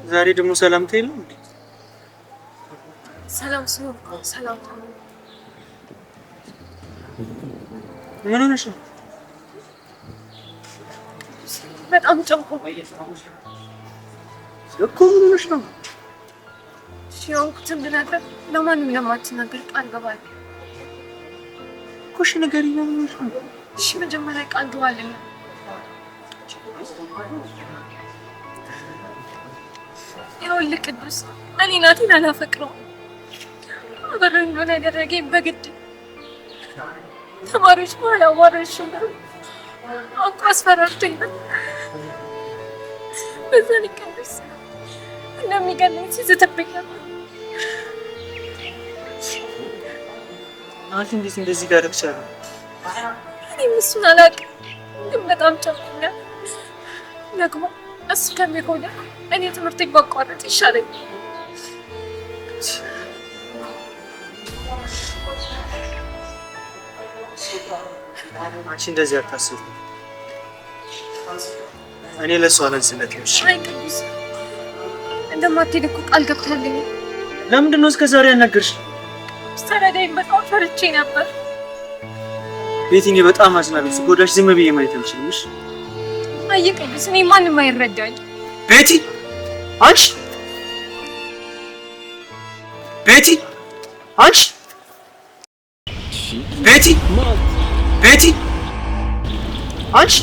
ዛሬ ደግሞ ሰላምታ የለም እንዴ? ሰላም ሰላም። ምን ሆነሽ ነው? በጣም ጨንቆኝ እኮ ምን ሆነሽ ነው? ሲሆንኩትን ብነግር ለማንም ለማትናገር ቃል ገባለሁ እኮ። እሺ ንገሪኝ፣ ምን ሆነሽ ነው? እሺ መጀመሪያ ቃል ገባለሁ። ይኸውልህ ቅዱስ፣ እኔ ናቲን አላፈቅረውም። አብረን እንደሆነ ያደረገኝ በግድ ተማሪዎች በኋላ አዋረድሽው አውቆ አስፈራርቶኝ ነው። በዛ ላይ ቅዱስ እንደሚገለኝ ሲዝትብኝ ነበር። ናቲ እንዴት እንደዚህ ሊያደርግ ቻለ? እኔም እሱን አላውቅም፣ ግን በጣም ጨንቆኛል። ደግሞ እሱ ከሚጎዳ እኔ ትምህርቴን ባቋረጥ ይሻለኛል። አንቺ እንደዚህ አታስቢ። እኔ ለእሱ አላንስነት ነው። እሺ አይ ቅዱስ፣ እንደማትሄድ እኮ ቃል ገብታለኝ። ለምንድን ነው እስከ ዛሬ ያልነገርሽኝ? ስተረዳኝ በጣም ፈርቼ ነበር። ቤቲ፣ እኔ በጣም አዝናለሁ። ስጎዳሽ ዝም ብዬ ማየት አልችልም። እሺ አይ ቅዱስ፣ እኔ ማንም አይረዳኝ። ቤቲ፣ አንቺ ቤቲ፣ አንቺ ቤቲ፣ ቤቲ፣ አንቺ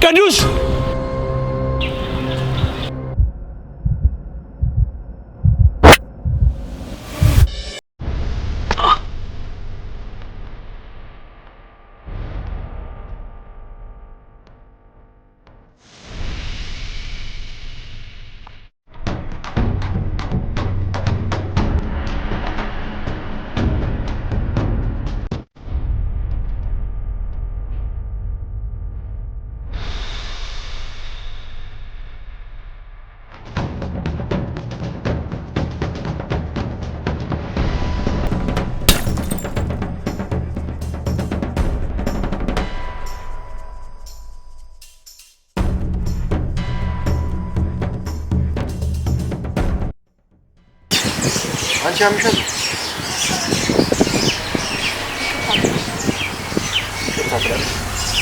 ቅዱስ አንቺ አምሻል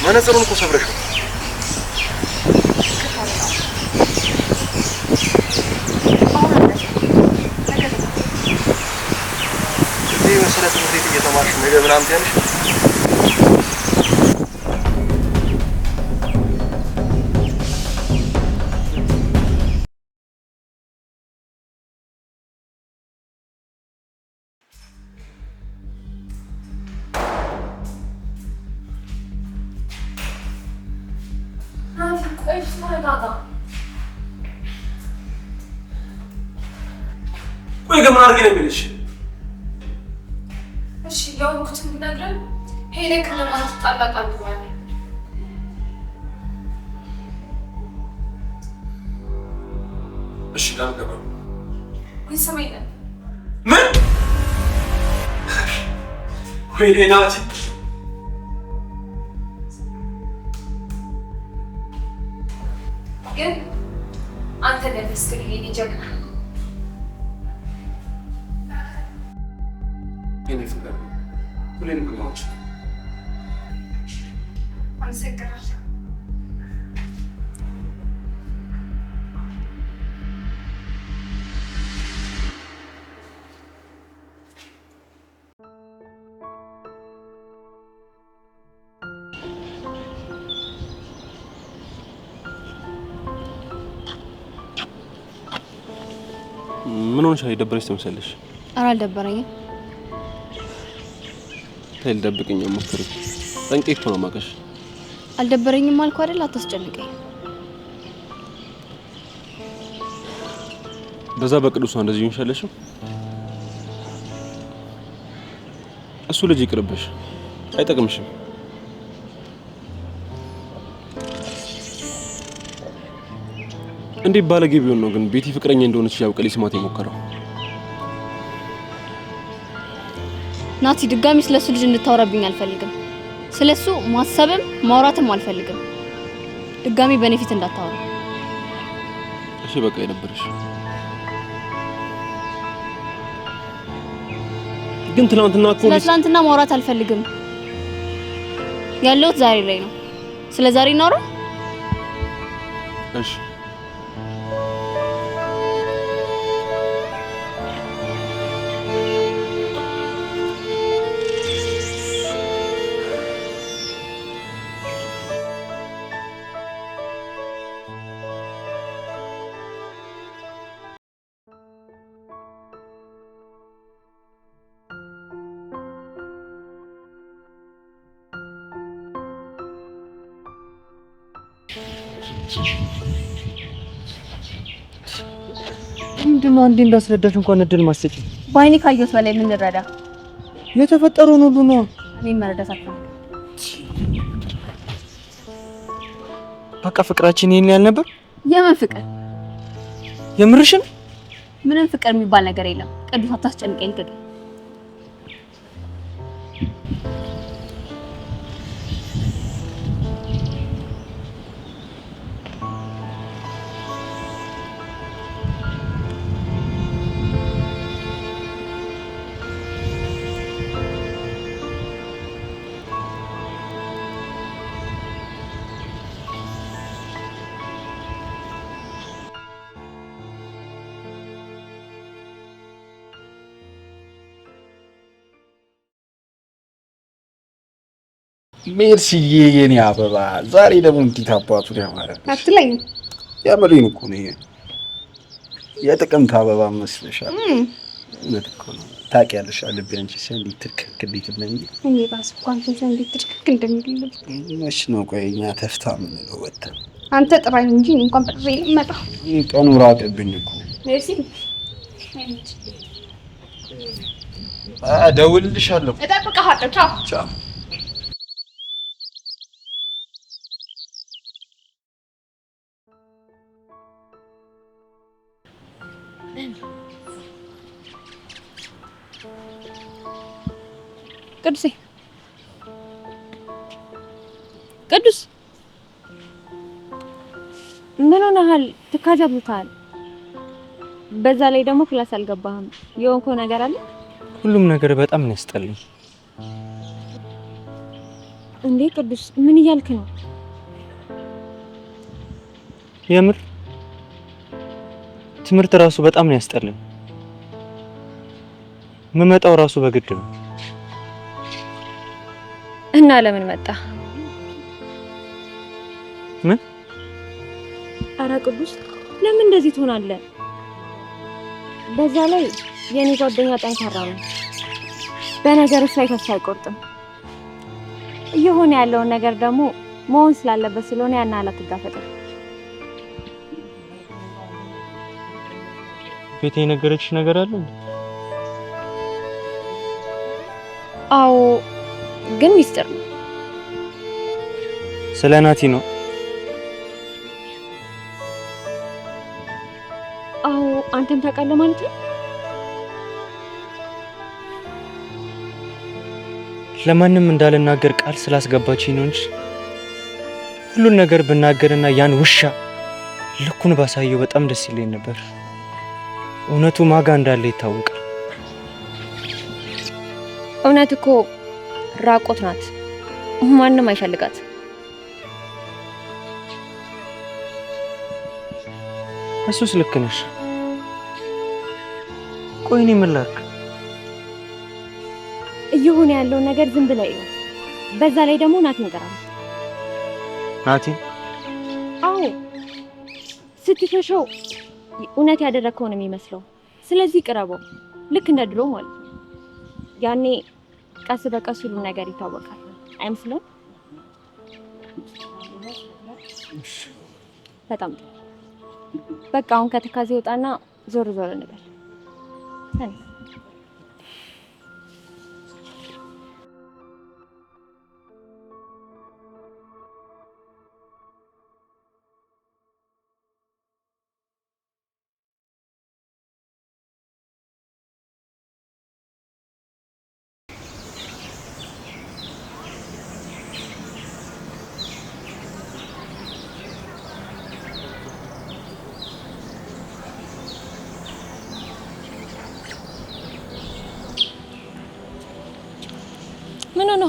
መነጽሩን እኮ ሰብረሽው። እዚህ መሰለ ትምህርት ቤት እየተማርሽ ነገ ምናምን ትያለሽ። ቆይ ግን ምን አድርጌ ነው የሚልሽ? እሺ ያውቁትን ብነግረን ሄደክ ለማለት ጣላቃል ማለት እሺ ላልገባም ወይ ሰማይ ነው ምን ወይ ናቲ ግን አንተ ለፍስክ ሊጀምር የኔ ፍቅር ሁሌም ግማዎች አመሰግናለሁ። ምን ሆነሽ? አይደበረሽ ትመስያለሽ። ኧረ አልደበረኝም። ተይ ልደብቅኝ ሞክሪ። ጠንቄ እኮ ነው የማውቅሽ። አልደበረኝም አልኩ አይደል? አታስጨንቀኝ። በዛ በቅዱስ ነው እንደዚህ ይንሻለሽው። እሱ ልጅ ይቅርብሽ፣ አይጠቅምሽም። እንዴ ባለጌ ቢሆን ነው ግን ቤቲ ፍቅረኛ እንደሆነች ያውቅ ሊስማት የሞከረው? ናቲ ድጋሚ ስለሱ ልጅ እንድታወራብኝ አልፈልግም። ስለሱ ማሰብም ማውራትም አልፈልግም። ድጋሚ በኔፊት እንዳታወራ። እሺ በቃ ይነበርሽ። ግን ትናንትና እኮ ትናንትና ማውራት አልፈልግም። ያለሁት ዛሬ ላይ ነው። ስለ ዛሬ እናውራ። እሺ ምንድነው አንዴ እንዳስረዳሽ እንኳን እድል ማሰጪ? ባይኔ ካየሁት በላይ ምን ልረዳ? የተፈጠረውን ሁሉ ነው እኔ መረዳት አልፈልግም። በቃ ፍቅራችን ይሄን ያህል ነበር? የምን ፍቅር? የምርሽን? ምንም ፍቅር የሚባል ነገር የለም። ቅዱስ አታስጨንቀኝ ትግ ሜርሲዬ የኔ አበባ ዛሬ ደግሞ እንዴት አባቱን ያማረብሽ አትለኝ። ያምሬን እኮ ነው። የጥቅምት አበባ መስለሻል። እውነት እኮ ነው። ታውቂያለሽ ልቤ አንቺ ሲሆን እንዴት ትክክ እንዴት እንደሚል እኔ ራስ እንኳን ሲሆን እንዴት ትክክ እንደሚል መች ነው ቆይ እኛ ተፍታ የምንለው ወተን አንተ ጥራኝ እንጂ እኔ እንኳን በጥሬ ልመጣ ቀኑ ራቀብኝ እኮ። ሜርሲ እደውልልሻለሁ። እጠብቅሃለሁ። ቻው ቻው። ቅዱሴ ቅዱስ ምን ሆነሃል? ትካዜ አብዝተሃል። በዛ ላይ ደግሞ ክላስ አልገባህም። የሆንከው ነገር አለ? ሁሉም ነገር በጣም ነው ያስጠላኝ። እንዴ ቅዱስ ምን እያልክ ነው? የምር ትምህርት ራሱ በጣም ነው ያስጠላኝ። መመጣው ራሱ በግድ ነው። እና ለምን መጣ? ምን? አረ ቅዱስ ለምን እንደዚህ ትሆናለህ? በዛ ላይ የኔ ጓደኛ ጠንካራ ነው። በነገሮች ላይ ተስፋ አይቆርጥም። እየሆነ ያለውን ነገር ደግሞ መሆን ስላለበት ስለሆነ ያን አላት ትጋፈጥ። ቤቴ የነገረችሽ ነገር አለ? አዎ ግን ሚስጥር ነው። ስለ ናቲ ነው? አዎ አንተም ታውቃለህ ማለት ነው? ለማንም እንዳልናገር ቃል ስላስገባችኝ ነው እንጂ ሁሉን ነገር ብናገርና ያን ውሻ ልኩን ባሳየው በጣም ደስ ይለኝ ነበር። እውነቱ ማጋ እንዳለ ይታወቃል። እውነት እኮ ራቆት ናት። ማንም አይፈልጋት። እሱስ ልክ ነሽ። ቆይ እኔ ምን ላድርግ? እየሆነ ያለው ነገር ዝም ብለህ ነው። በዛ ላይ ደግሞ ናቲን ቀራም። ናቲ? አዎ ስትሸሸው እውነት ያደረከው ነው የሚመስለው። ስለዚህ ቅረበው፣ ልክ እንደ ድሮ ማለት ነው። ያኔ ቀስ በቀስ ሁሉ ነገር ይታወቃል። አይመስልም? በጣም በቃ አሁን ከትካዜ ወጣና ዞር ዞር እንበል።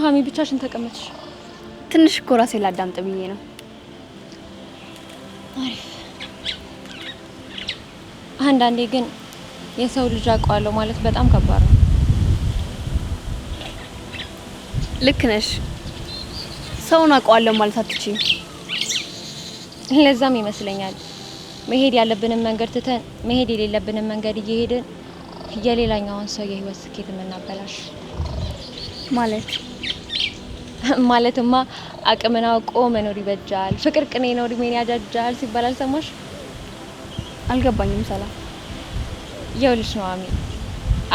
ሀሚ ብቻሽን ተቀመጥሽ? ትንሽ እኮ ራሴን ላዳምጥ ብዬ ነው። አሪፍ። አንዳንዴ ግን የሰው ልጅ አውቀዋለሁ ማለት በጣም ከባድ ነው። ልክ ነሽ። ሰውን አውቀዋለሁ ማለት አትችይም። ለዛም ይመስለኛል መሄድ ያለብንን መንገድ ትተን መሄድ የሌለብንን መንገድ እየሄድን የሌላኛውን ሰው የህይወት ስኬት የምናበላሽ። ማለትማ አቅምን አውቆ መኖር ይበጃል፣ ፍቅር ቅኔ ነው እድሜን ያጃጃል ሲባል አልሰማሽ? አልገባኝም ሰላም። ይኸውልሽ ነው አሚ፣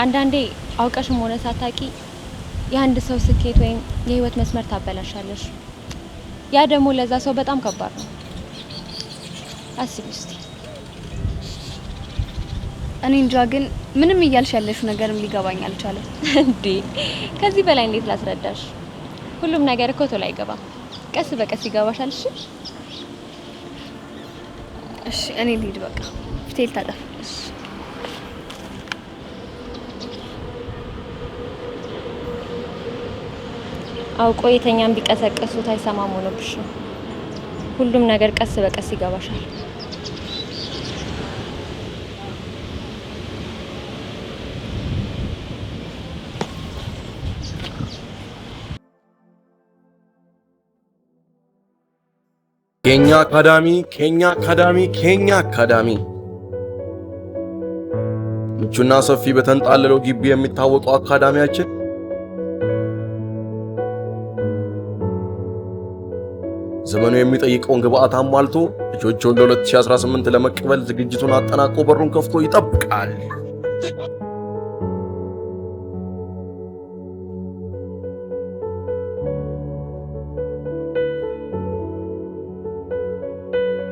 አንዳንዴ አውቀሽም ሆነ ሳታቂ የአንድ ሰው ስኬት ወይም የህይወት መስመር ታበላሻለሽ። ያ ደግሞ ለዛ ሰው በጣም ከባድ ነው። አስቢ እስቲ። እኔ እንጃ ግን ምንም እያልሽ ያለሽው ነገርም ሊገባኝ አልቻለም። እንዴ ከዚህ በላይ እንዴት ላስረዳሽ? ሁሉም ነገር እኮ ቶሎ አይገባም፣ ቀስ በቀስ ይገባሻል። እሺ እኔ ልሂድ በቃ፣ ፊቴ ልታጠብ። አውቆ የተኛን ቢቀሰቅሱት አይሰማም ሆኖብሽ ነው። ሁሉም ነገር ቀስ በቀስ ይገባሻል። ኬኛ አካዳሚ ምቹና ሰፊ በተንጣለለው ግቢ የሚታወቀው አካዳሚያችን ዘመኑ የሚጠይቀውን ግብአት አሟልቶ ልጆቹን ለ2018 ለመቀበል ዝግጅቱን አጠናቆ በሩን ከፍቶ ይጠብቃል።